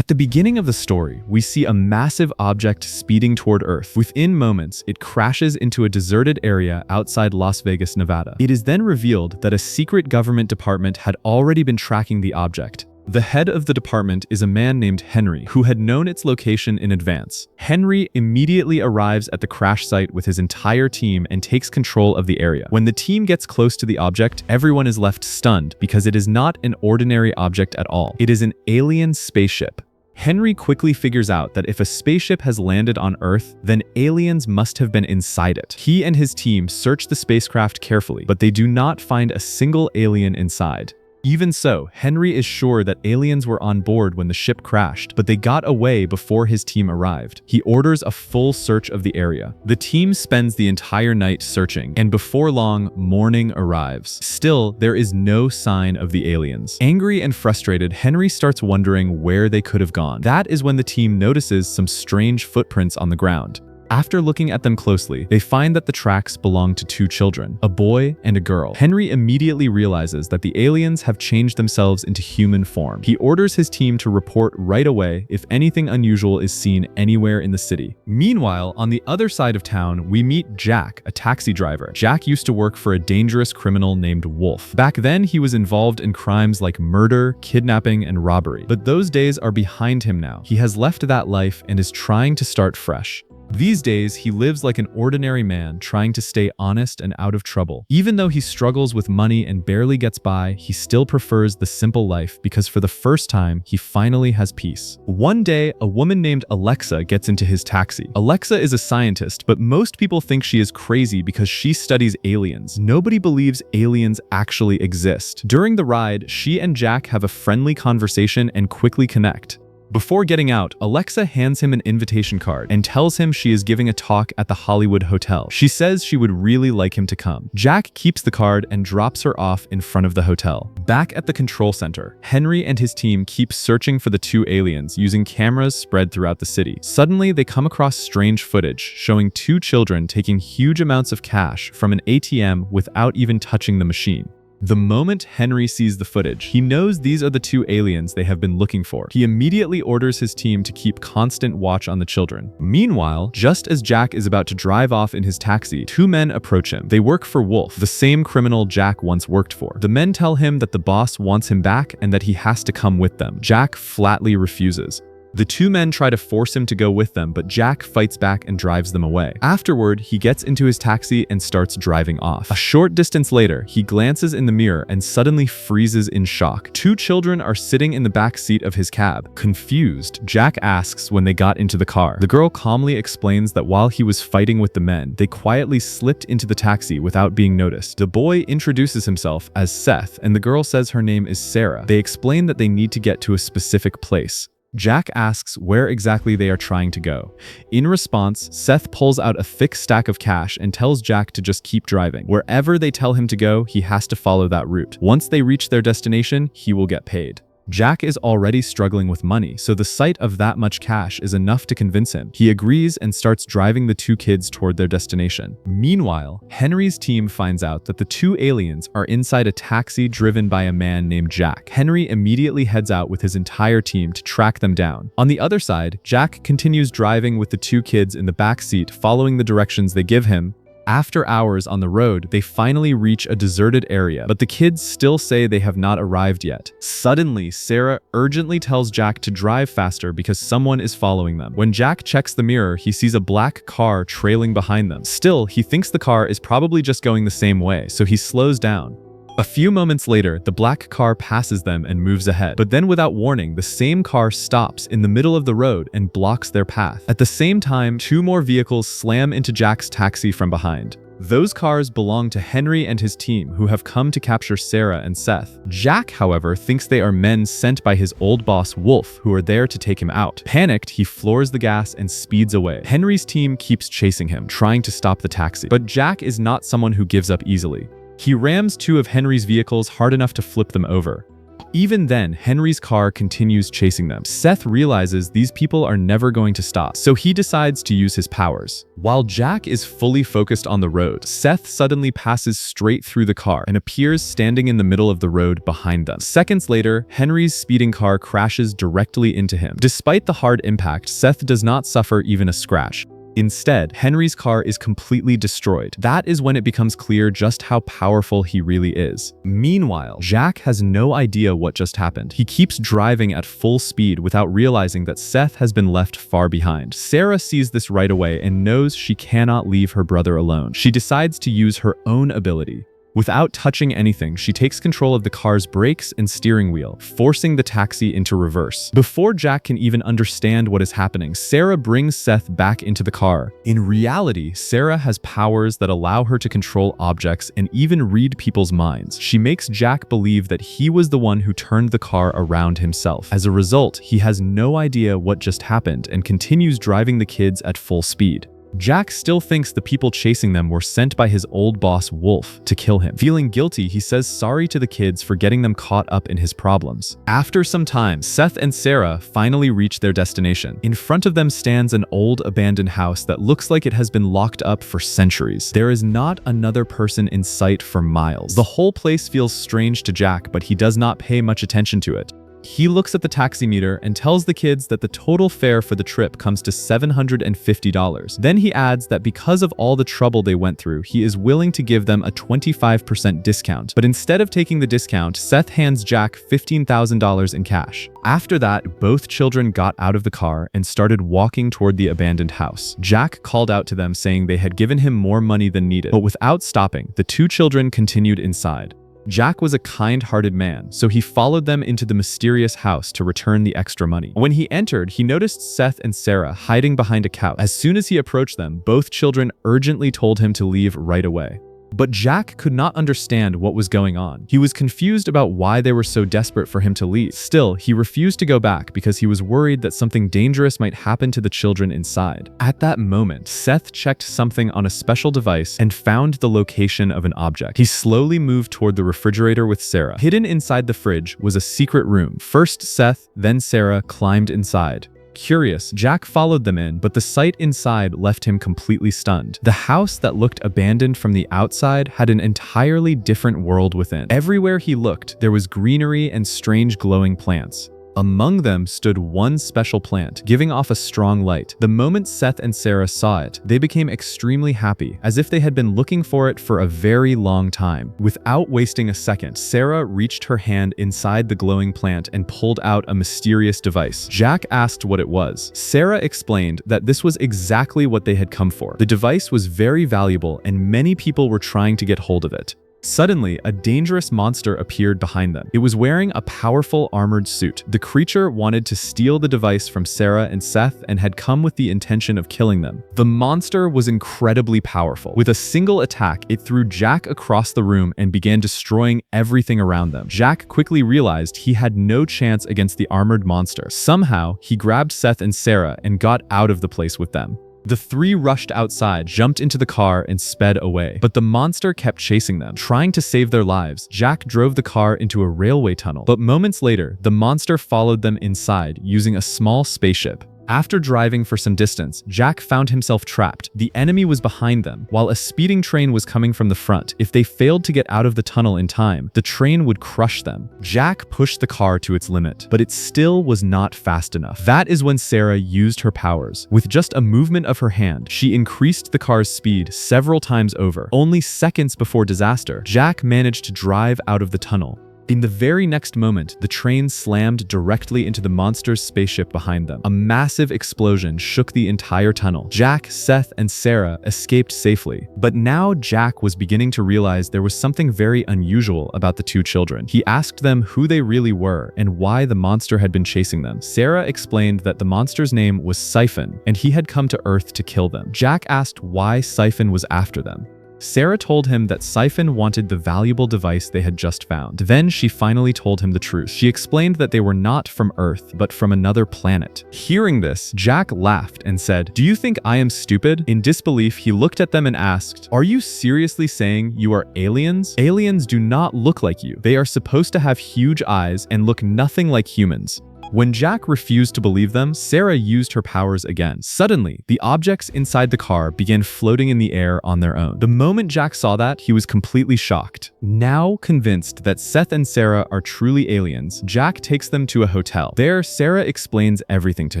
At the beginning of the story, we see a massive object speeding toward Earth. Within moments, it crashes into a deserted area outside Las Vegas, Nevada. It is then revealed that a secret government department had already been tracking the object. The head of the department is a man named Henry, who had known its location in advance. Henry immediately arrives at the crash site with his entire team and takes control of the area. When the team gets close to the object, everyone is left stunned because it is not an ordinary object at all. It is an alien spaceship. Henry quickly figures out that if a spaceship has landed on Earth, then aliens must have been inside it. He and his team search the spacecraft carefully, but they do not find a single alien inside. Even so, Henry is sure that aliens were on board when the ship crashed, but they got away before his team arrived. He orders a full search of the area. The team spends the entire night searching, and before long, morning arrives. Still, there is no sign of the aliens. Angry and frustrated, Henry starts wondering where they could have gone. That is when the team notices some strange footprints on the ground. After looking at them closely, they find that the tracks belong to two children, a boy and a girl. Henry immediately realizes that the aliens have changed themselves into human form. He orders his team to report right away if anything unusual is seen anywhere in the city. Meanwhile, on the other side of town, we meet Jack, a taxi driver. Jack used to work for a dangerous criminal named Wolf. Back then, he was involved in crimes like murder, kidnapping, and robbery. But those days are behind him now. He has left that life and is trying to start fresh. These days, he lives like an ordinary man, trying to stay honest and out of trouble. Even though he struggles with money and barely gets by, he still prefers the simple life because for the first time, he finally has peace. One day, a woman named Alexa gets into his taxi. Alexa is a scientist, but most people think she is crazy because she studies aliens. Nobody believes aliens actually exist. During the ride, she and Jack have a friendly conversation and quickly connect. Before getting out, Alexa hands him an invitation card and tells him she is giving a talk at the Hollywood Hotel. She says she would really like him to come. Jack keeps the card and drops her off in front of the hotel. Back at the control center, Henry and his team keep searching for the two aliens using cameras spread throughout the city. Suddenly, they come across strange footage showing two children taking huge amounts of cash from an ATM without even touching the machine. The moment Henry sees the footage, he knows these are the two aliens they have been looking for. He immediately orders his team to keep constant watch on the children. Meanwhile, just as Jack is about to drive off in his taxi, two men approach him. They work for Wolf, the same criminal Jack once worked for. The men tell him that the boss wants him back and that he has to come with them. Jack flatly refuses. The two men try to force him to go with them, but Jack fights back and drives them away. Afterward, he gets into his taxi and starts driving off. A short distance later, he glances in the mirror and suddenly freezes in shock. Two children are sitting in the back seat of his cab. Confused, Jack asks when they got into the car. The girl calmly explains that while he was fighting with the men, they quietly slipped into the taxi without being noticed. The boy introduces himself as Seth, and the girl says her name is Sarah. They explain that they need to get to a specific place. Jack asks where exactly they are trying to go. In response, Seth pulls out a thick stack of cash and tells Jack to just keep driving. Wherever they tell him to go, he has to follow that route. Once they reach their destination, he will get paid. Jack is already struggling with money, so the sight of that much cash is enough to convince him. He agrees and starts driving the two kids toward their destination. Meanwhile, Henry's team finds out that the two aliens are inside a taxi driven by a man named Jack. Henry immediately heads out with his entire team to track them down. On the other side, Jack continues driving with the two kids in the back seat, following the directions they give him. After hours on the road, they finally reach a deserted area, but the kids still say they have not arrived yet. Suddenly, Sarah urgently tells Jack to drive faster because someone is following them. When Jack checks the mirror, he sees a black car trailing behind them. Still, he thinks the car is probably just going the same way, so he slows down. A few moments later, the black car passes them and moves ahead. But then without warning, the same car stops in the middle of the road and blocks their path. At the same time, two more vehicles slam into Jack's taxi from behind. Those cars belong to Henry and his team, who have come to capture Sarah and Seth. Jack, however, thinks they are men sent by his old boss, Wolf, who are there to take him out. Panicked, he floors the gas and speeds away. Henry's team keeps chasing him, trying to stop the taxi. But Jack is not someone who gives up easily. He rams two of Henry's vehicles hard enough to flip them over. Even then, Henry's car continues chasing them. Seth realizes these people are never going to stop, so he decides to use his powers. While Jack is fully focused on the road, Seth suddenly passes straight through the car and appears standing in the middle of the road behind them. Seconds later, Henry's speeding car crashes directly into him. Despite the hard impact, Seth does not suffer even a scratch. Instead, Henry's car is completely destroyed. That is when it becomes clear just how powerful he really is. Meanwhile, Jack has no idea what just happened. He keeps driving at full speed without realizing that Seth has been left far behind. Sarah sees this right away and knows she cannot leave her brother alone. She decides to use her own ability. Without touching anything, she takes control of the car's brakes and steering wheel, forcing the taxi into reverse. Before Jack can even understand what is happening, Sarah brings Seth back into the car. In reality, Sarah has powers that allow her to control objects and even read people's minds. She makes Jack believe that he was the one who turned the car around himself. As a result, he has no idea what just happened and continues driving the kids at full speed. Jack still thinks the people chasing them were sent by his old boss, Wolf, to kill him. Feeling guilty, he says sorry to the kids for getting them caught up in his problems. After some time, Seth and Sarah finally reach their destination. In front of them stands an old abandoned house that looks like it has been locked up for centuries. There is not another person in sight for miles. The whole place feels strange to Jack, but he does not pay much attention to it. He looks at the taxi meter and tells the kids that the total fare for the trip comes to $750. Then he adds that because of all the trouble they went through, he is willing to give them a 25% discount. But instead of taking the discount, Seth hands Jack $15,000 in cash. After that, both children got out of the car and started walking toward the abandoned house. Jack called out to them saying they had given him more money than needed, but without stopping, the two children continued inside. Jack was a kind-hearted man, so he followed them into the mysterious house to return the extra money. When he entered, he noticed Seth and Sarah hiding behind a couch. As soon as he approached them, both children urgently told him to leave right away. But Jack could not understand what was going on. He was confused about why they were so desperate for him to leave. Still, he refused to go back because he was worried that something dangerous might happen to the children inside. At that moment, Seth checked something on a special device and found the location of an object. He slowly moved toward the refrigerator with Sarah. Hidden inside the fridge was a secret room. First Seth, then Sarah climbed inside. Curious, Jack followed them in, but the sight inside left him completely stunned. The house that looked abandoned from the outside had an entirely different world within. Everywhere he looked, there was greenery and strange glowing plants. Among them stood one special plant, giving off a strong light. The moment Seth and Sarah saw it, they became extremely happy, as if they had been looking for it for a very long time. Without wasting a second, Sarah reached her hand inside the glowing plant and pulled out a mysterious device. Jack asked what it was. Sarah explained that this was exactly what they had come for. The device was very valuable, and many people were trying to get hold of it. Suddenly, a dangerous monster appeared behind them. It was wearing a powerful armored suit. The creature wanted to steal the device from Sarah and Seth and had come with the intention of killing them. The monster was incredibly powerful. With a single attack, it threw Jack across the room and began destroying everything around them. Jack quickly realized he had no chance against the armored monster. Somehow, he grabbed Seth and Sarah and got out of the place with them. The three rushed outside, jumped into the car, and sped away. But the monster kept chasing them. Trying to save their lives, Jack drove the car into a railway tunnel. But moments later, the monster followed them inside, using a small spaceship. After driving for some distance, Jack found himself trapped. The enemy was behind them, while a speeding train was coming from the front. If they failed to get out of the tunnel in time, the train would crush them. Jack pushed the car to its limit, but it still was not fast enough. That is when Sarah used her powers. With just a movement of her hand, she increased the car's speed several times over. Only seconds before disaster, Jack managed to drive out of the tunnel. In the very next moment, the train slammed directly into the monster's spaceship behind them. A massive explosion shook the entire tunnel. Jack, Seth, and Sarah escaped safely. But now Jack was beginning to realize there was something very unusual about the two children. He asked them who they really were and why the monster had been chasing them. Sarah explained that the monster's name was Siphon, and he had come to Earth to kill them. Jack asked why Siphon was after them. Sarah told him that Siphon wanted the valuable device they had just found. Then she finally told him the truth. She explained that they were not from Earth, but from another planet. Hearing this, Jack laughed and said, "Do you think I am stupid?" In disbelief, he looked at them and asked, "Are you seriously saying you are aliens? Aliens do not look like you. They are supposed to have huge eyes and look nothing like humans." When Jack refused to believe them, Sarah used her powers again. Suddenly, the objects inside the car began floating in the air on their own. The moment Jack saw that, he was completely shocked. Now convinced that Seth and Sarah are truly aliens, Jack takes them to a hotel. There, Sarah explains everything to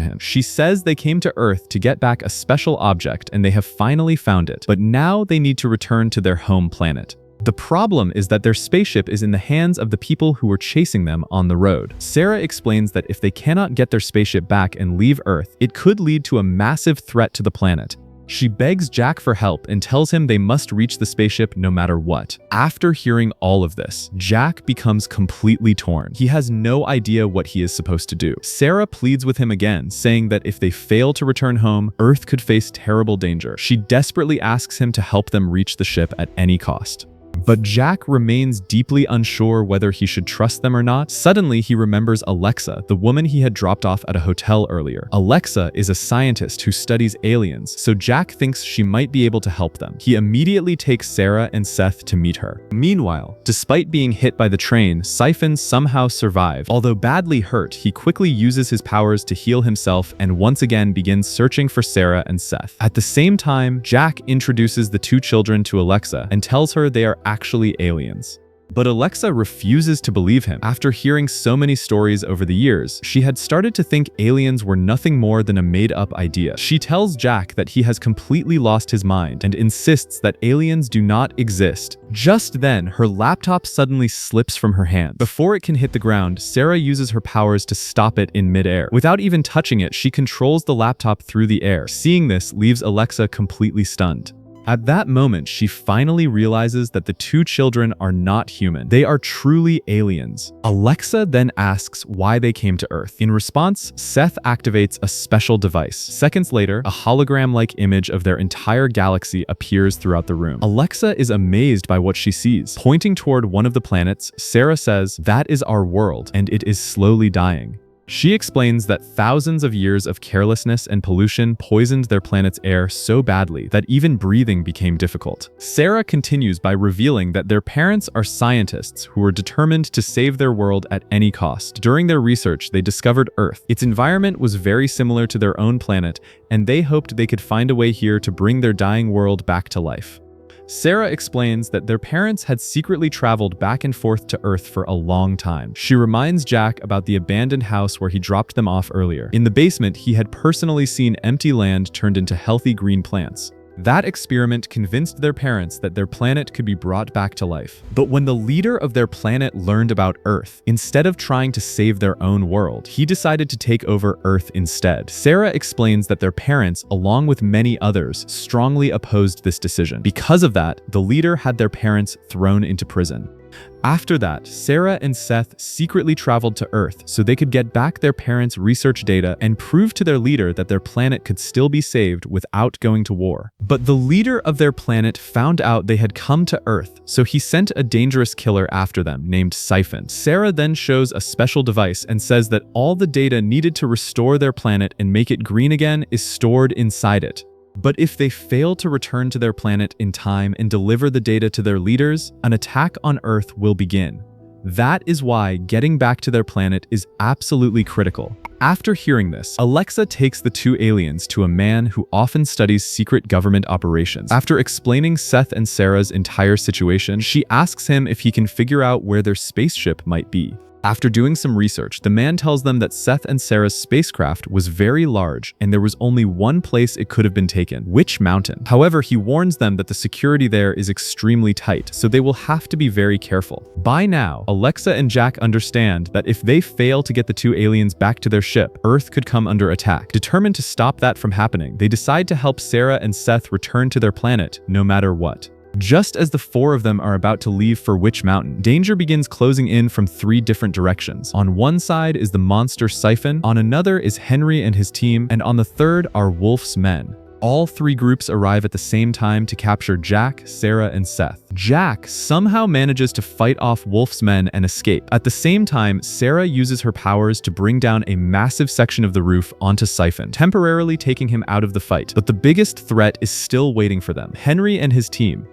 him. She says they came to Earth to get back a special object and they have finally found it, but now they need to return to their home planet. The problem is that their spaceship is in the hands of the people who were chasing them on the road. Sarah explains that if they cannot get their spaceship back and leave Earth, it could lead to a massive threat to the planet. She begs Jack for help and tells him they must reach the spaceship no matter what. After hearing all of this, Jack becomes completely torn. He has no idea what he is supposed to do. Sarah pleads with him again, saying that if they fail to return home, Earth could face terrible danger. She desperately asks him to help them reach the ship at any cost. But Jack remains deeply unsure whether he should trust them or not. Suddenly, he remembers Alexa, the woman he had dropped off at a hotel earlier. Alexa is a scientist who studies aliens, so Jack thinks she might be able to help them. He immediately takes Sarah and Seth to meet her. Meanwhile, despite being hit by the train, Siphon somehow survived. Although badly hurt, he quickly uses his powers to heal himself and once again begins searching for Sarah and Seth. At the same time, Jack introduces the two children to Alexa and tells her they are actually aliens. But Alexa refuses to believe him. After hearing so many stories over the years, she had started to think aliens were nothing more than a made-up idea. She tells Jack that he has completely lost his mind and insists that aliens do not exist. Just then, her laptop suddenly slips from her hand. Before it can hit the ground, Sarah uses her powers to stop it in midair. Without even touching it, she controls the laptop through the air. Seeing this leaves Alexa completely stunned. At that moment, she finally realizes that the two children are not human. They are truly aliens. Alexa then asks why they came to Earth. In response, Seth activates a special device. Seconds later, a hologram-like image of their entire galaxy appears throughout the room. Alexa is amazed by what she sees. Pointing toward one of the planets, Sarah says, "That is our world, and it is slowly dying." She explains that thousands of years of carelessness and pollution poisoned their planet's air so badly that even breathing became difficult. Sarah continues by revealing that their parents are scientists who were determined to save their world at any cost. During their research, they discovered Earth. Its environment was very similar to their own planet, and they hoped they could find a way here to bring their dying world back to life. Sarah explains that their parents had secretly traveled back and forth to Earth for a long time. She reminds Jack about the abandoned house where he dropped them off earlier. In the basement, he had personally seen empty land turned into healthy green plants. That experiment convinced their parents that their planet could be brought back to life. But when the leader of their planet learned about Earth, instead of trying to save their own world, he decided to take over Earth instead. Sarah explains that their parents, along with many others, strongly opposed this decision. Because of that, the leader had their parents thrown into prison. After that, Sarah and Seth secretly traveled to Earth so they could get back their parents' research data and prove to their leader that their planet could still be saved without going to war. But the leader of their planet found out they had come to Earth, so he sent a dangerous killer after them named Siphon. Sarah then shows a special device and says that all the data needed to restore their planet and make it green again is stored inside it. But if they fail to return to their planet in time and deliver the data to their leaders, an attack on Earth will begin. That is why getting back to their planet is absolutely critical. After hearing this, Alexa takes the two aliens to a man who often studies secret government operations. After explaining Seth and Sarah's entire situation, she asks him if he can figure out where their spaceship might be. After doing some research, the man tells them that Seth and Sarah's spacecraft was very large and there was only one place it could have been taken, Witch Mountain. However, he warns them that the security there is extremely tight, so they will have to be very careful. By now, Alexa and Jack understand that if they fail to get the two aliens back to their ship, Earth could come under attack. Determined to stop that from happening, they decide to help Sarah and Seth return to their planet, no matter what. Just as the four of them are about to leave for Witch Mountain, danger begins closing in from three different directions. On one side is the monster Siphon, on another is Henry and his team, and on the third are Wolf's men. All three groups arrive at the same time to capture Jack, Sarah, and Seth. Jack somehow manages to fight off Wolf's men and escape. At the same time, Sarah uses her powers to bring down a massive section of the roof onto Siphon, temporarily taking him out of the fight. But the biggest threat is still waiting for them: Henry and his team.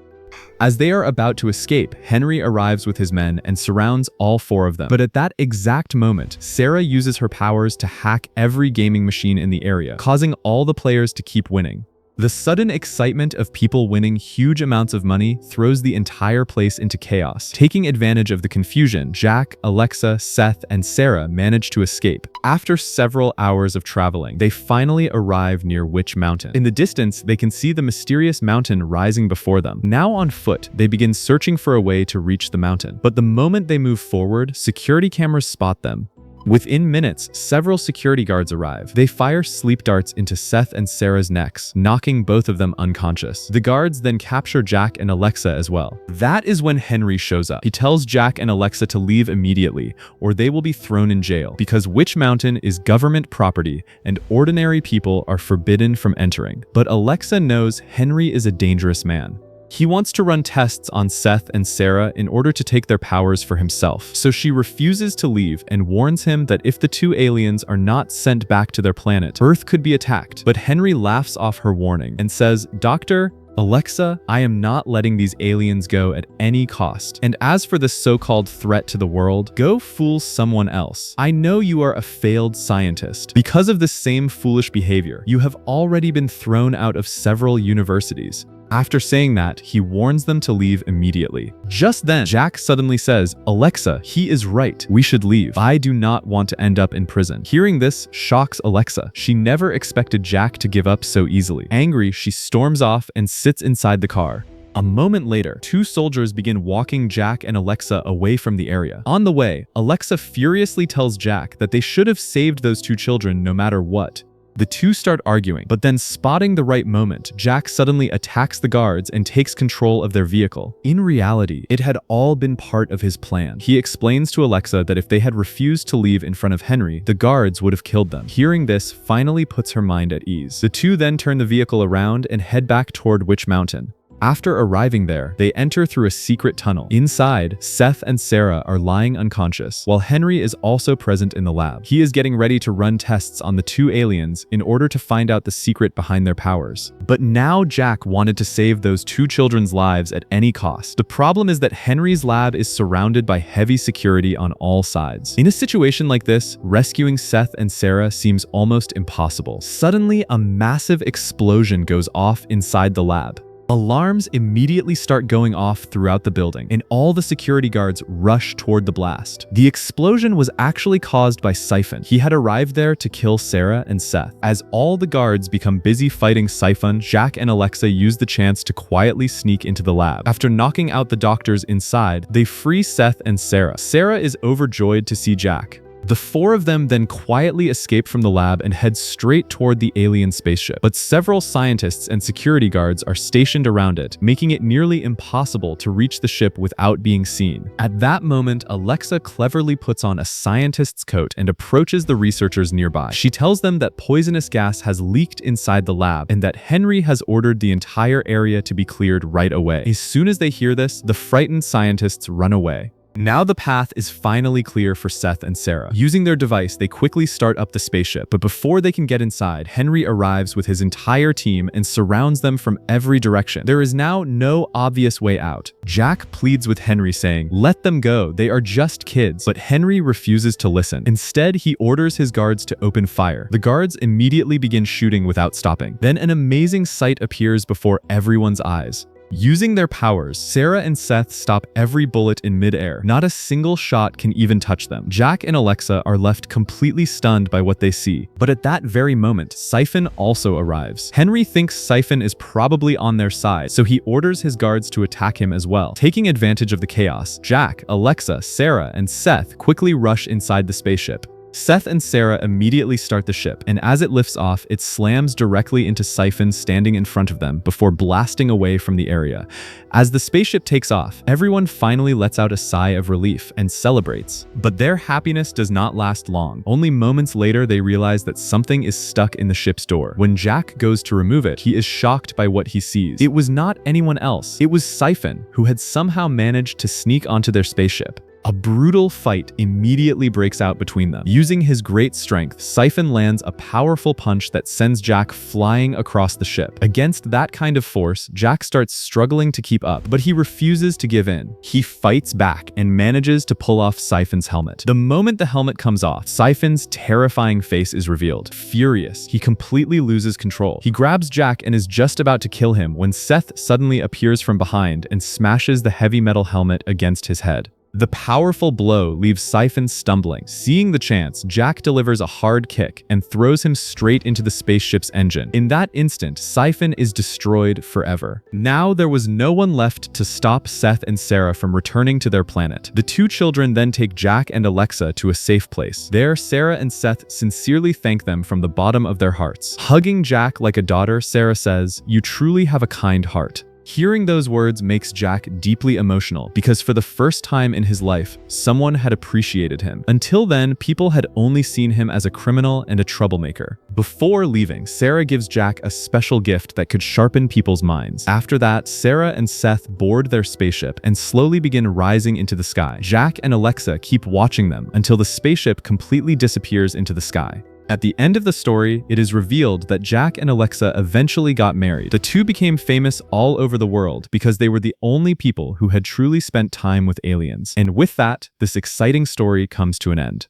As they are about to escape, Henry arrives with his men and surrounds all four of them. But at that exact moment, Sarah uses her powers to hack every gaming machine in the area, causing all the players to keep winning. The sudden excitement of people winning huge amounts of money throws the entire place into chaos. Taking advantage of the confusion, Jack, Alexa, Seth, and Sarah manage to escape. After several hours of traveling, they finally arrive near Witch Mountain. In the distance, they can see the mysterious mountain rising before them. Now on foot, they begin searching for a way to reach the mountain. But the moment they move forward, security cameras spot them. Within minutes, several security guards arrive. They fire sleep darts into Seth and Sarah's necks, knocking both of them unconscious. The guards then capture Jack and Alexa as well. That is when Henry shows up. He tells Jack and Alexa to leave immediately, or they will be thrown in jail, because Witch Mountain is government property and ordinary people are forbidden from entering. But Alexa knows Henry is a dangerous man. He wants to run tests on Seth and Sarah in order to take their powers for himself, so she refuses to leave and warns him that if the two aliens are not sent back to their planet, Earth could be attacked. But Henry laughs off her warning and says, "Doctor, Alexa, I am not letting these aliens go at any cost. And as for this so-called threat to the world, go fool someone else. I know you are a failed scientist. Because of this same foolish behavior, you have already been thrown out of several universities." After saying that, he warns them to leave immediately. Just then, Jack suddenly says, "Alexa, he is right. We should leave. I do not want to end up in prison." Hearing this shocks Alexa. She never expected Jack to give up so easily. Angry, she storms off and sits inside the car. A moment later, two soldiers begin walking Jack and Alexa away from the area. On the way, Alexa furiously tells Jack that they should have saved those two children no matter what. The two start arguing, but then spotting the right moment, Jack suddenly attacks the guards and takes control of their vehicle. In reality, it had all been part of his plan. He explains to Alexa that if they had refused to leave in front of Henry, the guards would have killed them. Hearing this finally puts her mind at ease. The two then turn the vehicle around and head back toward Witch Mountain. After arriving there, they enter through a secret tunnel. Inside, Seth and Sarah are lying unconscious, while Henry is also present in the lab. He is getting ready to run tests on the two aliens in order to find out the secret behind their powers. But now Jack wanted to save those two children's lives at any cost. The problem is that Henry's lab is surrounded by heavy security on all sides. In a situation like this, rescuing Seth and Sarah seems almost impossible. Suddenly, a massive explosion goes off inside the lab. Alarms immediately start going off throughout the building, and all the security guards rush toward the blast. The explosion was actually caused by Siphon. He had arrived there to kill Sarah and Seth. As all the guards become busy fighting Siphon, Jack and Alexa use the chance to quietly sneak into the lab. After knocking out the doctors inside, they free Seth and Sarah. Sarah is overjoyed to see Jack. The four of them then quietly escape from the lab and head straight toward the alien spaceship. But several scientists and security guards are stationed around it, making it nearly impossible to reach the ship without being seen. At that moment, Alexa cleverly puts on a scientist's coat and approaches the researchers nearby. She tells them that poisonous gas has leaked inside the lab and that Henry has ordered the entire area to be cleared right away. As soon as they hear this, the frightened scientists run away. Now the path is finally clear for Seth and Sarah. Using their device, they quickly start up the spaceship, but before they can get inside, Henry arrives with his entire team and surrounds them from every direction. There is now no obvious way out. Jack pleads with Henry saying, "Let them go, they are just kids." But Henry refuses to listen. Instead, he orders his guards to open fire. The guards immediately begin shooting without stopping. Then an amazing sight appears before everyone's eyes. Using their powers, Sarah and Seth stop every bullet in midair. Not a single shot can even touch them. Jack and Alexa are left completely stunned by what they see. But at that very moment, Siphon also arrives. Henry thinks Siphon is probably on their side, so he orders his guards to attack him as well. Taking advantage of the chaos, Jack, Alexa, Sarah, and Seth quickly rush inside the spaceship. Seth and Sarah immediately start the ship, and as it lifts off, it slams directly into Siphon standing in front of them before blasting away from the area. As the spaceship takes off, everyone finally lets out a sigh of relief and celebrates. But their happiness does not last long. Only moments later, they realize that something is stuck in the ship's door. When Jack goes to remove it, he is shocked by what he sees. It was not anyone else. It was Siphon, who had somehow managed to sneak onto their spaceship. A brutal fight immediately breaks out between them. Using his great strength, Siphon lands a powerful punch that sends Jack flying across the ship. Against that kind of force, Jack starts struggling to keep up, but he refuses to give in. He fights back and manages to pull off Siphon's helmet. The moment the helmet comes off, Siphon's terrifying face is revealed. Furious, he completely loses control. He grabs Jack and is just about to kill him when Seth suddenly appears from behind and smashes the heavy metal helmet against his head. The powerful blow leaves Siphon stumbling. Seeing the chance, Jack delivers a hard kick and throws him straight into the spaceship's engine. In that instant, Siphon is destroyed forever. Now there was no one left to stop Seth and Sarah from returning to their planet. The two children then take Jack and Alexa to a safe place. There, Sarah and Seth sincerely thank them from the bottom of their hearts. Hugging Jack like a daughter, Sarah says, "You truly have a kind heart." Hearing those words makes Jack deeply emotional because for the first time in his life, someone had appreciated him. Until then, people had only seen him as a criminal and a troublemaker. Before leaving, Sarah gives Jack a special gift that could sharpen people's minds. After that, Sarah and Seth board their spaceship and slowly begin rising into the sky. Jack and Alexa keep watching them until the spaceship completely disappears into the sky. At the end of the story, it is revealed that Jack and Alexa eventually got married. The two became famous all over the world because they were the only people who had truly spent time with aliens. And with that, this exciting story comes to an end.